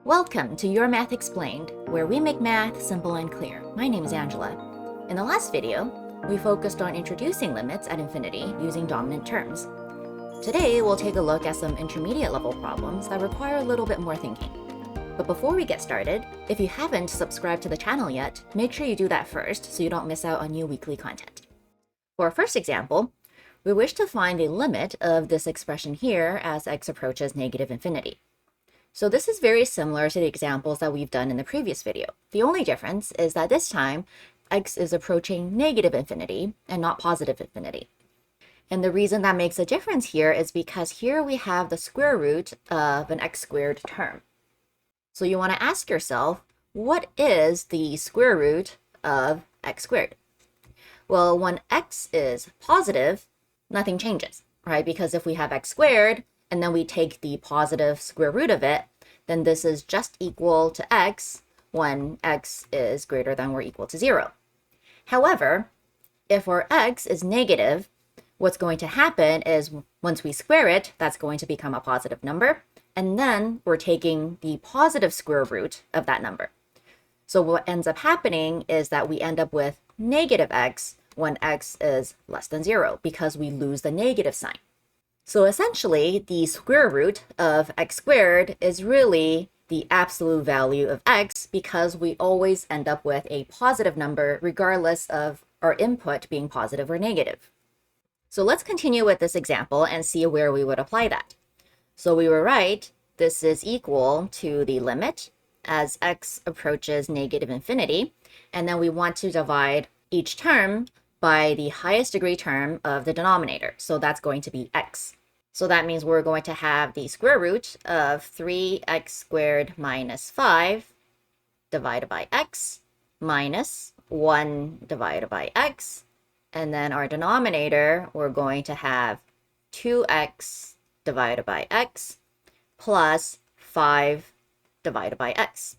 Welcome to Your Math Explained, where we make math simple and clear. My name is Angela. In the last video, we focused on introducing limits at infinity using dominant terms. Today, we'll take a look at some intermediate level problems that require a little bit more thinking. But before we get started, if you haven't subscribed to the channel yet, make sure you do that first so you don't miss out on new weekly content. For our first example, we wish to find the limit of this expression here as x approaches negative infinity. So this is very similar to the examples that we've done in the previous video. The only difference is that this time, x is approaching negative infinity and not positive infinity. And the reason that makes a difference here is because here we have the square root of an x squared term. So you want to ask yourself, what is the square root of x squared? Well, when x is positive, nothing changes, right? Because if we have x squared, and then we take the positive square root of it, then this is just equal to x when x is greater than or equal to 0. However, if our x is negative, what's going to happen is once we square it, that's going to become a positive number, and then we're taking the positive square root of that number. So what ends up happening is that we end up with negative x when x is less than 0 because we lose the negative sign. So essentially, the square root of x squared is really the absolute value of x because we always end up with a positive number regardless of our input being positive or negative. So let's continue with this example and see where we would apply that. So we were right, this is equal to the limit as x approaches negative infinity, and then we want to divide each term by the highest degree term of the denominator. So that's going to be x. So that means we're going to have the square root of 3x squared minus 5 divided by x minus 1 divided by x. And then our denominator, we're going to have 2x divided by x plus 5 divided by x.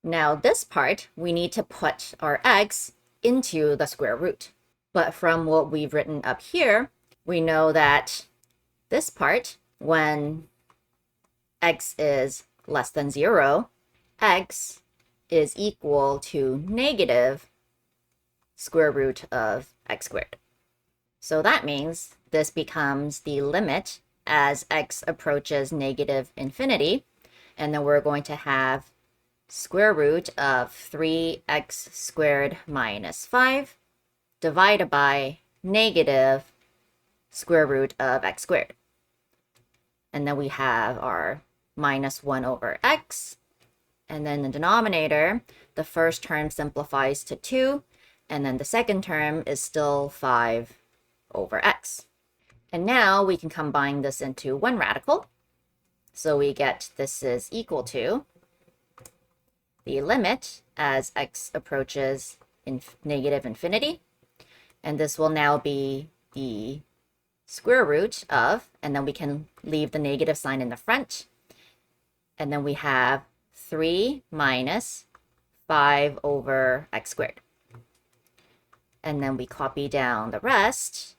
Now this part, we need to put our x into the square root. But from what we've written up here, we know that this part, when x is less than 0, x is equal to negative square root of x squared. So that means this becomes the limit as x approaches negative infinity, and then we're going to have square root of 3x squared minus 5 divided by negative square root of x squared. And then we have our minus 1 over x. And then the denominator, the first term simplifies to 2. And then the second term is still 5 over x. And now we can combine this into one radical. So we get this is equal to the limit as x approaches negative infinity. And this will now be the square root of, and then we can leave the negative sign in the front. And then we have 3 minus 5 over x squared. And then we copy down the rest.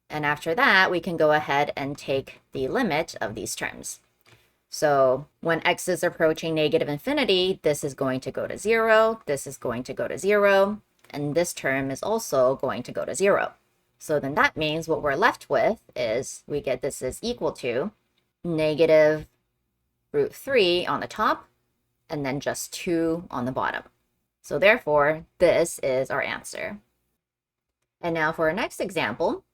And after that, we can go ahead and take the limit of these terms. So when x is approaching negative infinity, this is going to go to 0, this is going to go to 0, and this term is also going to go to 0. So then that means what we're left with is we get this is equal to negative root 3 on the top, and then just 2 on the bottom. So therefore, this is our answer. And now for our next example,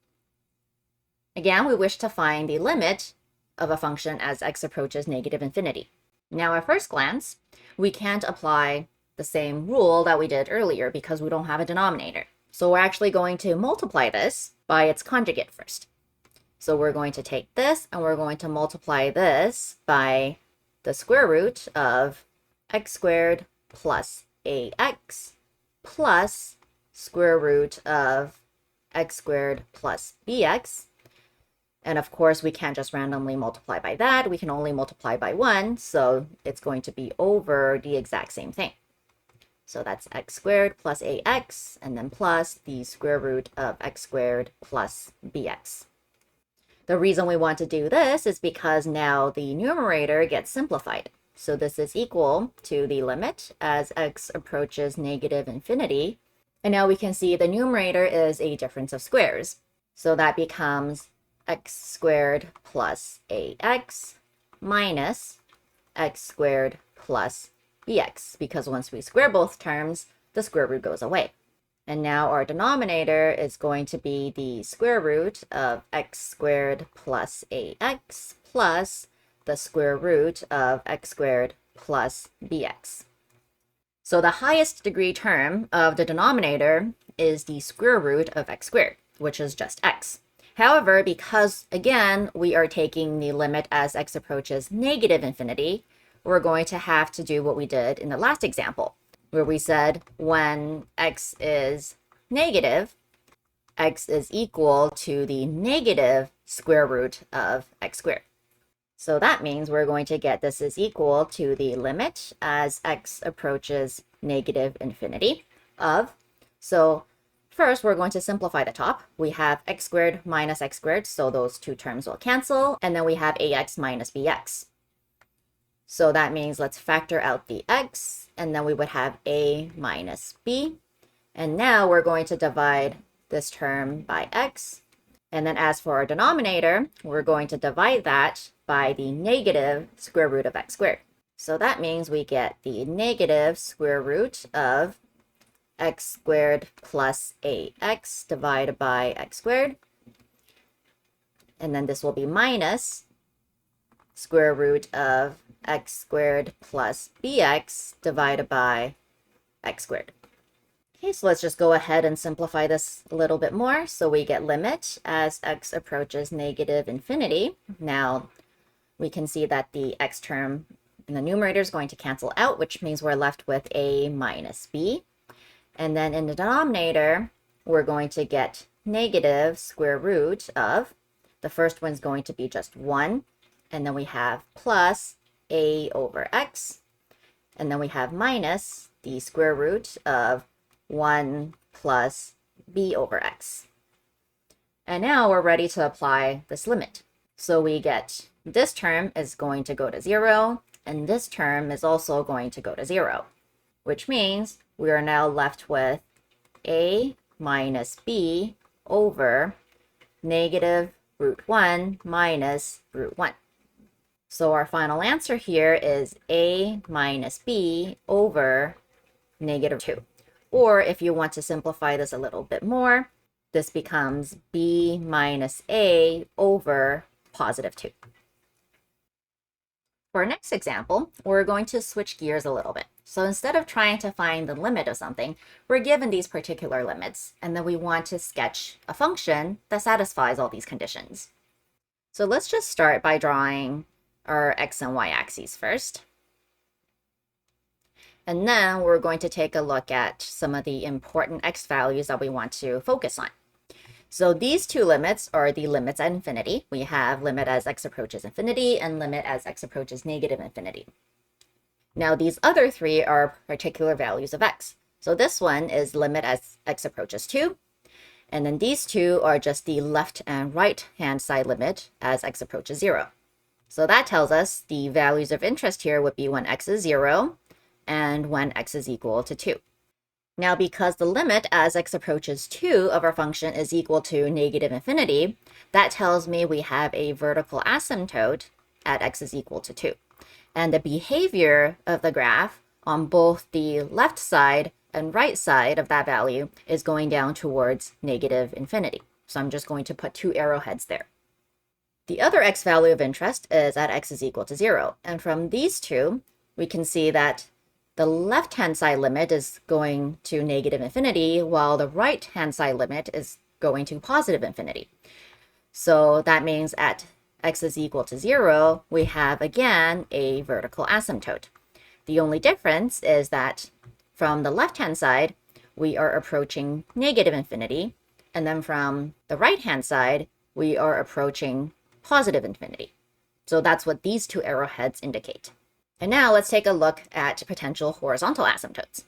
again, we wish to find the limit of a function as x approaches negative infinity. Now at first glance, we can't apply the same rule that we did earlier because we don't have a denominator. So we're actually going to multiply this by its conjugate first. So we're going to take this and we're going to multiply this by the square root of x squared plus ax plus square root of x squared plus bx. And of course, we can't just randomly multiply by that. We can only multiply by 1. So it's going to be over the exact same thing. So that's x squared plus ax, and then plus the square root of x squared plus bx. The reason we want to do this is because now the numerator gets simplified. So this is equal to the limit as x approaches negative infinity. And now we can see the numerator is a difference of squares. So that becomes x squared plus ax minus x squared plus bx, because once we square both terms, the square root goes away. And now our denominator is going to be the square root of x squared plus ax plus the square root of x squared plus bx. So the highest degree term of the denominator is the square root of x squared, which is just x. However, because, again, we are taking the limit as x approaches negative infinity, we're going to have to do what we did in the last example, where we said when x is negative, x is equal to the negative square root of x squared. So that means we're going to get this is equal to the limit as x approaches negative infinity of, so first we're going to simplify the top. We have x squared minus x squared, so those two terms will cancel, and then we have ax minus bx. So that means let's factor out the x, and then we would have a minus b. And now we're going to divide this term by x. And then as for our denominator, we're going to divide that by the negative square root of x squared. So that means we get the negative square root of x squared plus ax divided by x squared. And then this will be minus square root of x squared plus bx divided by x squared. Okay, so let's just go ahead and simplify this a little bit more. So we get limit as x approaches negative infinity. Now we can see that the x term in the numerator is going to cancel out, which means we're left with a minus b. And then in the denominator, we're going to get negative square root of, the first one's going to be just 1, and then we have plus a over x, and then we have minus the square root of 1 plus b over x. And now we're ready to apply this limit. So we get this term is going to go to 0, and this term is also going to go to 0, which means we are now left with a minus b over negative root 1 minus root 1. So our final answer here is a minus b over negative 2. Or if you want to simplify this a little bit more, this becomes b minus a over positive 2. For our next example, we're going to switch gears a little bit. So instead of trying to find the limit of something, we're given these particular limits, and then we want to sketch a function that satisfies all these conditions. So let's just start by drawing our x and y axes first. And then we're going to take a look at some of the important x values that we want to focus on. So these two limits are the limits at infinity. We have limit as x approaches infinity and limit as x approaches negative infinity. Now these other three are particular values of x. So this one is limit as x approaches 2. And then these two are just the left and right hand side limit as x approaches 0. So that tells us the values of interest here would be when x is 0 and when x is equal to 2. Now, because the limit as x approaches 2 of our function is equal to negative infinity, that tells me we have a vertical asymptote at x is equal to 2. And the behavior of the graph on both the left side and right side of that value is going down towards negative infinity. So I'm just going to put 2 arrowheads there. The other x value of interest is at x is equal to 0. And from these two, we can see that the left-hand side limit is going to negative infinity, while the right-hand side limit is going to positive infinity. So that means at x is equal to 0, we have, again, a vertical asymptote. The only difference is that from the left-hand side, we are approaching negative infinity, and then from the right-hand side, we are approaching positive infinity. So that's what these 2 arrowheads indicate. And now let's take a look at potential horizontal asymptotes.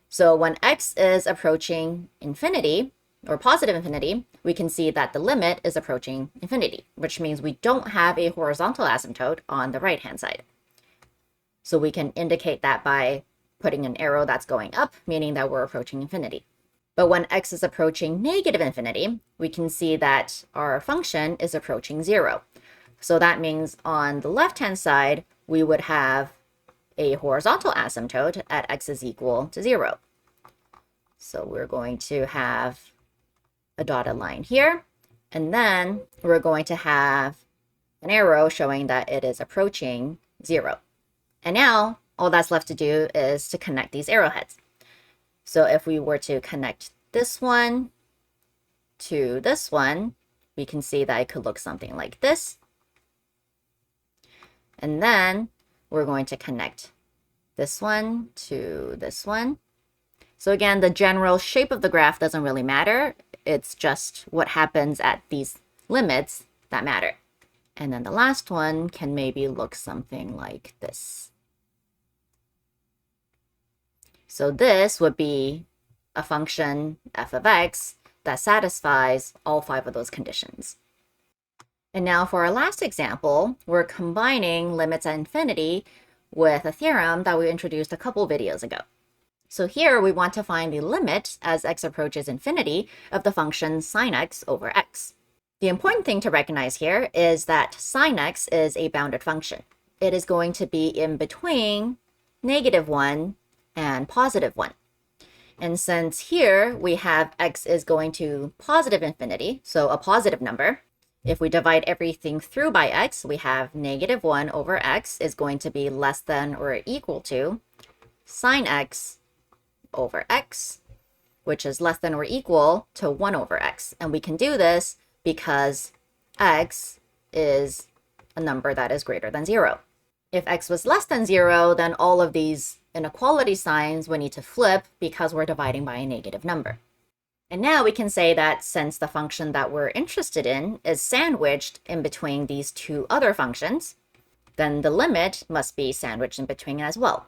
So when x is approaching infinity, or positive infinity, we can see that the limit is approaching infinity, which means we don't have a horizontal asymptote on the right-hand side. So we can indicate that by putting an arrow that's going up, meaning that we're approaching infinity. But when x is approaching negative infinity, we can see that our function is approaching 0. So that means on the left-hand side, we would have a horizontal asymptote at x is equal to 0. So we're going to have a dotted line here, and then we're going to have an arrow showing that it is approaching 0. And now all that's left to do is to connect these arrowheads. So if we were to connect this one to this one, we can see that it could look something like this. And then we're going to connect this one to this one. So again, the general shape of the graph doesn't really matter. It's just what happens at these limits that matter. And then the last one can maybe look something like this. So this would be a function f of x that satisfies all 5 of those conditions. And now for our last example, we're combining limits at infinity with a theorem that we introduced a couple videos ago. So here we want to find the limit as x approaches infinity of the function sine x over x. The important thing to recognize here is that sine x is a bounded function. It is going to be in between -1 and +1. And since here we have x is going to positive infinity, so a positive number, if we divide everything through by x, we have -1 over x is going to be less than or equal to sine x over x, which is less than or equal to 1 over x. And we can do this because x is a number that is greater than 0. If x was less than 0, then all of these inequality signs would need to flip because we're dividing by a negative number. And now we can say that since the function that we're interested in is sandwiched in between these 2 other functions, then the limit must be sandwiched in between as well.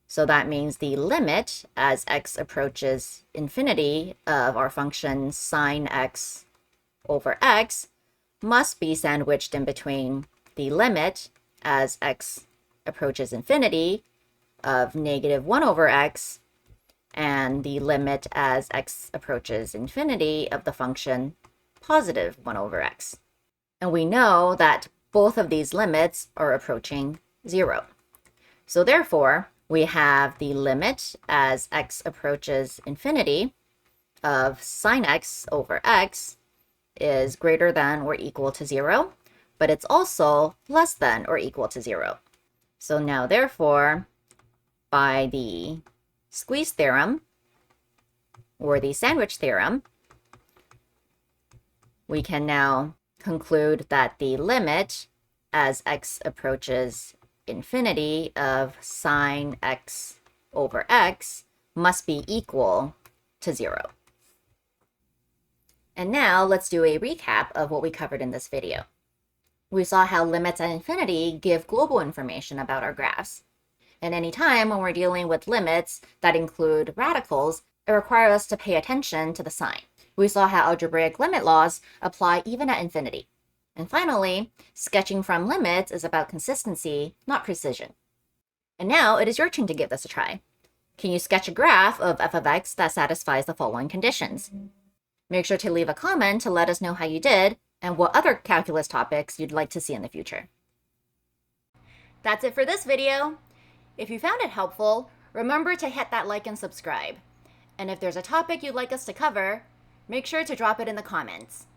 So that means the limit as x approaches infinity of our function sine x over x must be sandwiched in between the limit as x approaches infinity of -1 over x and the limit as x approaches infinity of the function positive 1 over x. And we know that both of these limits are approaching 0. So therefore, we have the limit as x approaches infinity of sine x over x is greater than or equal to 0, but it's also less than or equal to 0. So now therefore, by the Squeeze theorem, or the sandwich theorem, we can now conclude that the limit as x approaches infinity of sine x over x must be equal to 0. And now let's do a recap of what we covered in this video. We saw how limits at infinity give global information about our graphs. And any time when we're dealing with limits that include radicals, it requires us to pay attention to the sign. We saw how algebraic limit laws apply even at infinity. And finally, sketching from limits is about consistency, not precision. And now it is your turn to give this a try. Can you sketch a graph of f of x that satisfies the following conditions? Make sure to leave a comment to let us know how you did and what other calculus topics you'd like to see in the future. That's it for this video. If you found it helpful, remember to hit that like and subscribe. And if there's a topic you'd like us to cover, make sure to drop it in the comments.